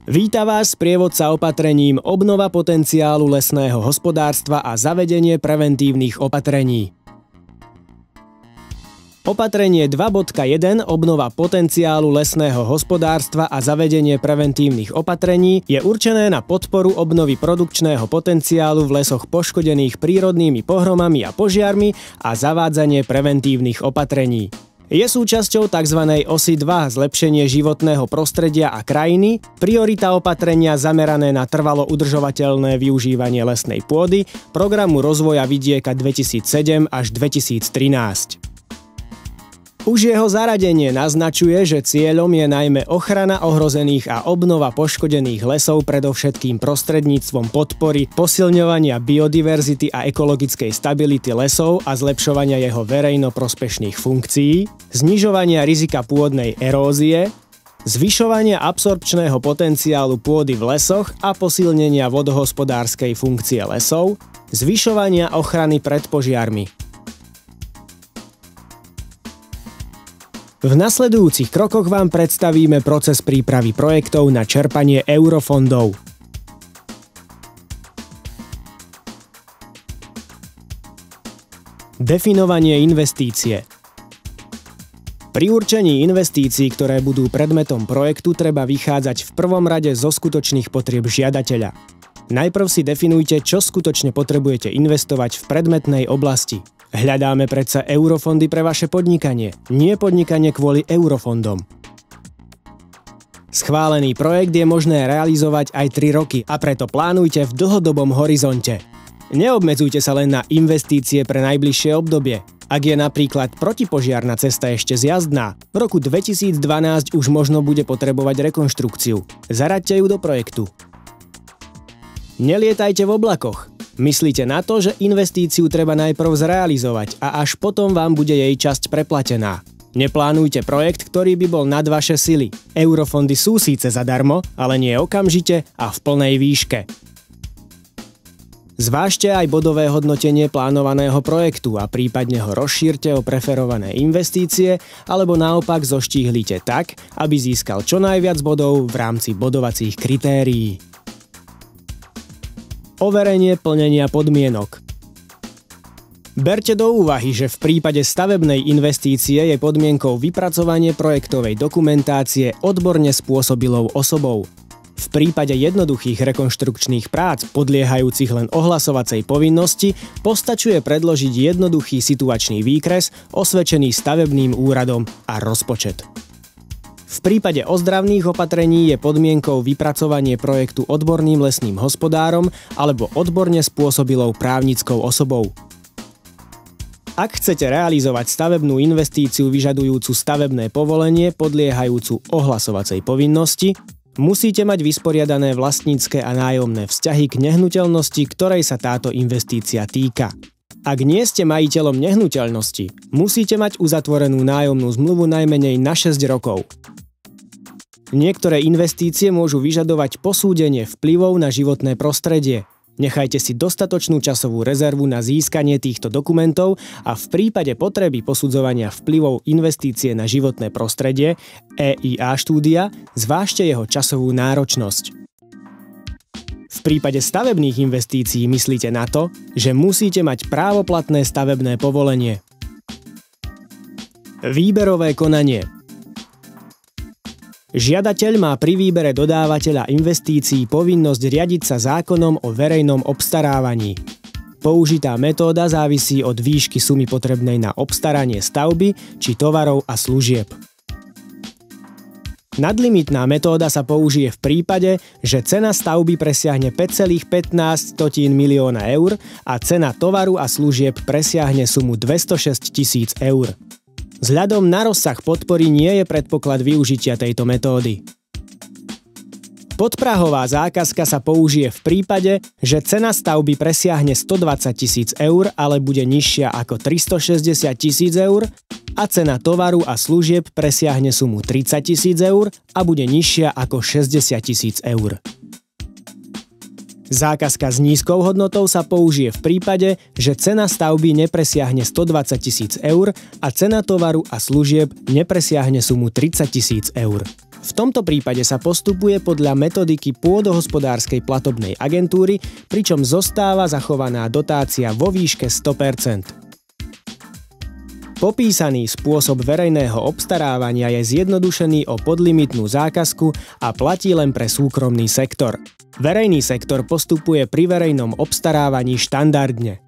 Víta vás sprievodca opatrením obnova potenciálu lesného hospodárstva a zavedenie preventívnych opatrení. Opatrenie 2.1 obnova potenciálu lesného hospodárstva a zavedenie preventívnych opatrení je určené na podporu obnovy produkčného potenciálu v lesoch poškodených prírodnými pohromami a požiarmi a zavádzanie preventívnych opatrení. Je súčasťou tzv. Osy 2 zlepšenie životného prostredia a krajiny, priorita opatrenia zamerané na trvalo udržovateľné využívanie lesnej pôdy, programu rozvoja vidieka 2007 až 2013. Už jeho zaradenie naznačuje, že cieľom je najmä ochrana ohrozených a obnova poškodených lesov predovšetkým prostredníctvom podpory posilňovania biodiverzity a ekologickej stability lesov a zlepšovania jeho verejnoprospešných funkcií, znižovania rizika pôdnej erózie, zvyšovania absorpčného potenciálu pôdy v lesoch a posilnenia vodohospodárskej funkcie lesov, zvyšovania ochrany pred požiarmi. V nasledujúcich krokoch vám predstavíme proces prípravy projektov na čerpanie eurofondov. Definovanie investície. Pri určení investícií, ktoré budú predmetom projektu, treba vychádzať v prvom rade zo skutočných potrieb žiadateľa. Najprv si definujte, čo skutočne potrebujete investovať v predmetnej oblasti. Hľadáme predsa eurofondy pre vaše podnikanie, nie podnikanie kvôli eurofondom. Schválený projekt je možné realizovať aj 3 roky a preto plánujte v dlhodobom horizonte. Neobmedzujte sa len na investície pre najbližšie obdobie. Ak je napríklad protipožiarna cesta ešte zjazdná, v roku 2012 už možno bude potrebovať rekonštrukciu. Zaraďte ju do projektu. Nelietajte v oblakoch. Myslíte na to, že investíciu treba najprv zrealizovať a až potom vám bude jej časť preplatená. Neplánujte projekt, ktorý by bol nad vaše sily. Eurofondy sú síce zadarmo, ale nie okamžite a v plnej výške. Zvážte aj bodové hodnotenie plánovaného projektu a prípadne ho rozšírte o preferované investície alebo naopak zoštíhlite tak, aby získal čo najviac bodov v rámci bodovacích kritérií. Overenie plnenia podmienok. Berte do úvahy, že v prípade stavebnej investície je podmienkou vypracovanie projektovej dokumentácie odborne spôsobilou osobou. V prípade jednoduchých rekonštrukčných prác podliehajúcich len ohlasovacej povinnosti postačuje predložiť jednoduchý situačný výkres osvedčený stavebným úradom a rozpočet. V prípade ozdravných opatrení je podmienkou vypracovanie projektu odborným lesným hospodárom alebo odborne spôsobilou právnickou osobou. Ak chcete realizovať stavebnú investíciu vyžadujúcu stavebné povolenie podliehajúcu ohlasovacej povinnosti, musíte mať vysporiadané vlastnícke a nájomné vzťahy k nehnuteľnosti, ktorej sa táto investícia týka. Ak nie ste majiteľom nehnuteľnosti, musíte mať uzatvorenú nájomnú zmluvu najmenej na 6 rokov. Niektoré investície môžu vyžadovať posúdenie vplyvov na životné prostredie. Nechajte si dostatočnú časovú rezervu na získanie týchto dokumentov a v prípade potreby posudzovania vplyvov investície na životné prostredie EIA štúdia zvážte jeho časovú náročnosť. V prípade stavebných investícií myslíte na to, že musíte mať právoplatné stavebné povolenie. Výberové konanie. Žiadateľ má pri výbere dodávateľa investícií povinnosť riadiť sa zákonom o verejnom obstarávaní. Použitá metóda závisí od výšky sumy potrebnej na obstaranie stavby či tovarov a služieb. Nadlimitná metóda sa použije v prípade, že cena stavby presiahne 5,15 milióna eur a cena tovaru a služieb presiahne sumu 206 000 eur. Vzhľadom na rozsah podpory nie je predpoklad využitia tejto metódy. Podprahová zákazka sa použije v prípade, že cena stavby presiahne 120 000 eur, ale bude nižšia ako 360 000 eur a cena tovaru a služieb presiahne sumu 30 000 eur a bude nižšia ako 60 000 eur. Zákazka s nízkou hodnotou sa použije v prípade, že cena stavby nepresiahne 120 000 eur a cena tovaru a služieb nepresiahne sumu 30 000 eur. V tomto prípade sa postupuje podľa metodiky pôdohospodárskej platobnej agentúry, pričom zostáva zachovaná dotácia vo výške 100%. Popísaný spôsob verejného obstarávania je zjednodušený o podlimitnú zákazku a platí len pre súkromný sektor. Verejný sektor postupuje pri verejnom obstarávaní štandardne.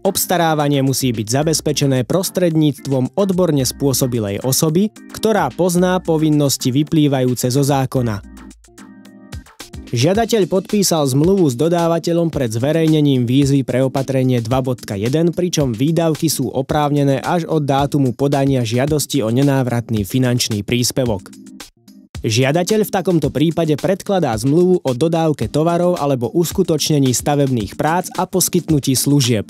Obstarávanie musí byť zabezpečené prostredníctvom odborne spôsobilej osoby, ktorá pozná povinnosti vyplývajúce zo zákona. Žiadateľ podpísal zmluvu s dodávateľom pred zverejnením výzvy pre opatrenie 2.1, pričom výdavky sú oprávnené až od dátumu podania žiadosti o nenávratný finančný príspevok. Žiadateľ v takomto prípade predkladá zmluvu o dodávke tovarov alebo uskutočnení stavebných prác a poskytnutí služieb.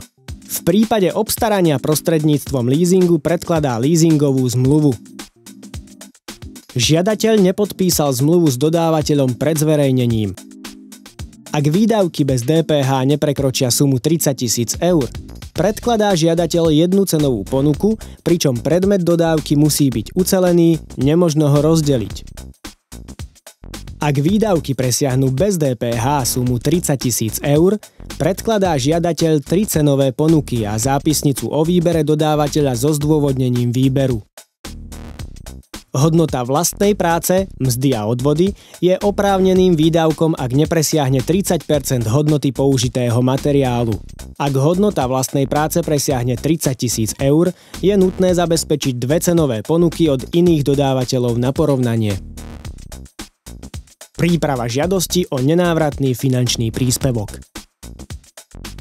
V prípade obstarania prostredníctvom leasingu predkladá leasingovú zmluvu. Žiadateľ nepodpísal zmluvu s dodávateľom pred zverejnením. Ak výdavky bez DPH neprekročia sumu 30 000 eur, predkladá žiadateľ jednu cenovú ponuku, pričom predmet dodávky musí byť ucelený, nemožno ho rozdeliť. Ak výdavky presiahnu bez DPH sumu 30 000 eur, predkladá žiadateľ 3 cenové ponuky a zápisnicu o výbere dodávateľa so zdôvodnením výberu. Hodnota vlastnej práce, mzdy a odvody je oprávneným výdavkom, ak nepresiahne 30% hodnoty použitého materiálu. Ak hodnota vlastnej práce presiahne 30 000 eur, je nutné zabezpečiť 2 cenové ponuky od iných dodávateľov na porovnanie. Príprava žiadosti o nenávratný finančný príspevok.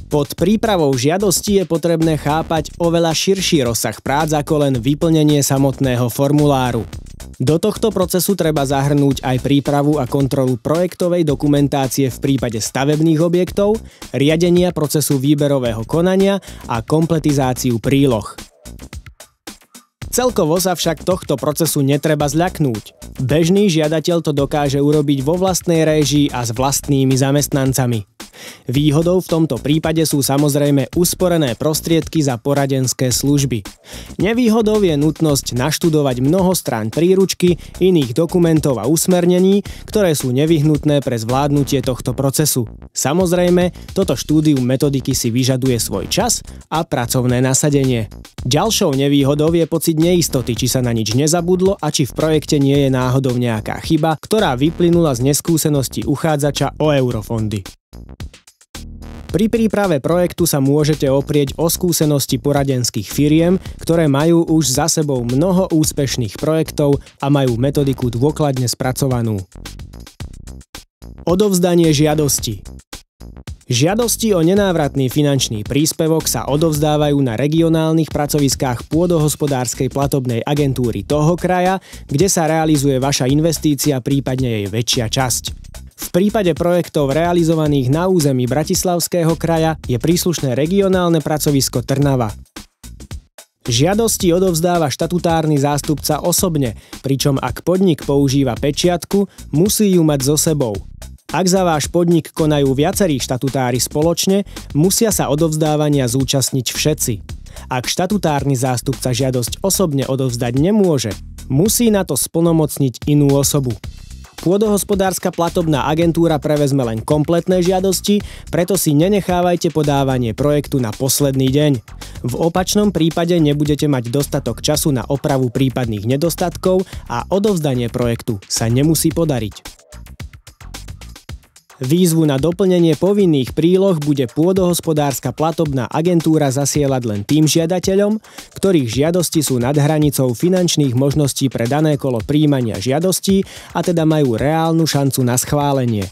Pod prípravou žiadosti je potrebné chápať oveľa širší rozsah prác ako len vyplnenie samotného formuláru. Do tohto procesu treba zahrnúť aj prípravu a kontrolu projektovej dokumentácie v prípade stavebných objektov, riadenia procesu výberového konania a kompletizáciu príloh. Celkovo sa však tohto procesu netreba zľaknúť. Bežný žiadateľ to dokáže urobiť vo vlastnej réžii a s vlastnými zamestnancami. Výhodou v tomto prípade sú samozrejme usporené prostriedky za poradenské služby. Nevýhodou je nutnosť naštudovať mnoho strán príručky, iných dokumentov a usmernení, ktoré sú nevyhnutné pre zvládnutie tohto procesu. Samozrejme, toto štúdium metodiky si vyžaduje svoj čas a pracovné nasadenie. Ďalšou nevýhodou je pocit neistoty, či sa na nič nezabudlo a či v projekte nie je náhodou nejaká chyba, ktorá vyplynula z neskúsenosti uchádzača o eurofondy. Pri príprave projektu sa môžete oprieť o skúsenosti poradenských firiem, ktoré majú už za sebou mnoho úspešných projektov a majú metodiku dôkladne spracovanú. Odovzdanie žiadosti. Žiadosti o nenávratný finančný príspevok sa odovzdávajú na regionálnych pracoviskách pôdohospodárskej platobnej agentúry toho kraja, kde sa realizuje vaša investícia, prípadne jej väčšia časť. V prípade projektov realizovaných na území Bratislavského kraja je príslušné regionálne pracovisko Trnava. Žiadosti odovzdáva štatutárny zástupca osobne, pričom ak podnik používa pečiatku, musí ju mať so sebou. Ak za váš podnik konajú viacerí štatutári spoločne, musia sa odovzdávania zúčastniť všetci. Ak štatutárny zástupca žiadosť osobne odovzdať nemôže, musí na to splnomocniť inú osobu. Pôdohospodárska platobná agentúra prevezme len kompletné žiadosti, preto si nenechávajte podávanie projektu na posledný deň. V opačnom prípade nebudete mať dostatok času na opravu prípadných nedostatkov a odovzdanie projektu sa nemusí podariť. Výzvu na doplnenie povinných príloh bude pôdohospodárska platobná agentúra zasielať len tým žiadateľom, ktorých žiadosti sú nad hranicou finančných možností pre dané kolo prijímania žiadostí a teda majú reálnu šancu na schválenie.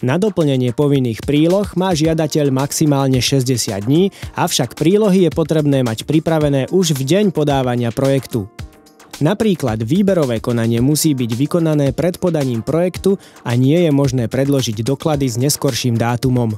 Na doplnenie povinných príloh má žiadateľ maximálne 60 dní, avšak prílohy je potrebné mať pripravené už v deň podávania projektu. Napríklad výberové konanie musí byť vykonané pred podaním projektu a nie je možné predložiť doklady s neskorším dátumom.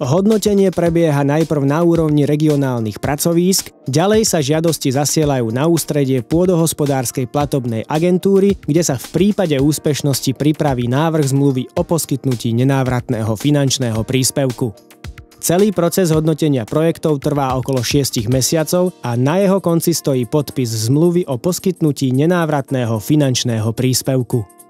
Hodnotenie prebieha najprv na úrovni regionálnych pracovísk, ďalej sa žiadosti zasielajú na ústredie pôdohospodárskej platobnej agentúry, kde sa v prípade úspešnosti pripraví návrh zmluvy o poskytnutí nenávratného finančného príspevku. Celý proces hodnotenia projektov trvá okolo 6 mesiacov a na jeho konci stojí podpis zmluvy o poskytnutí nenávratného finančného príspevku.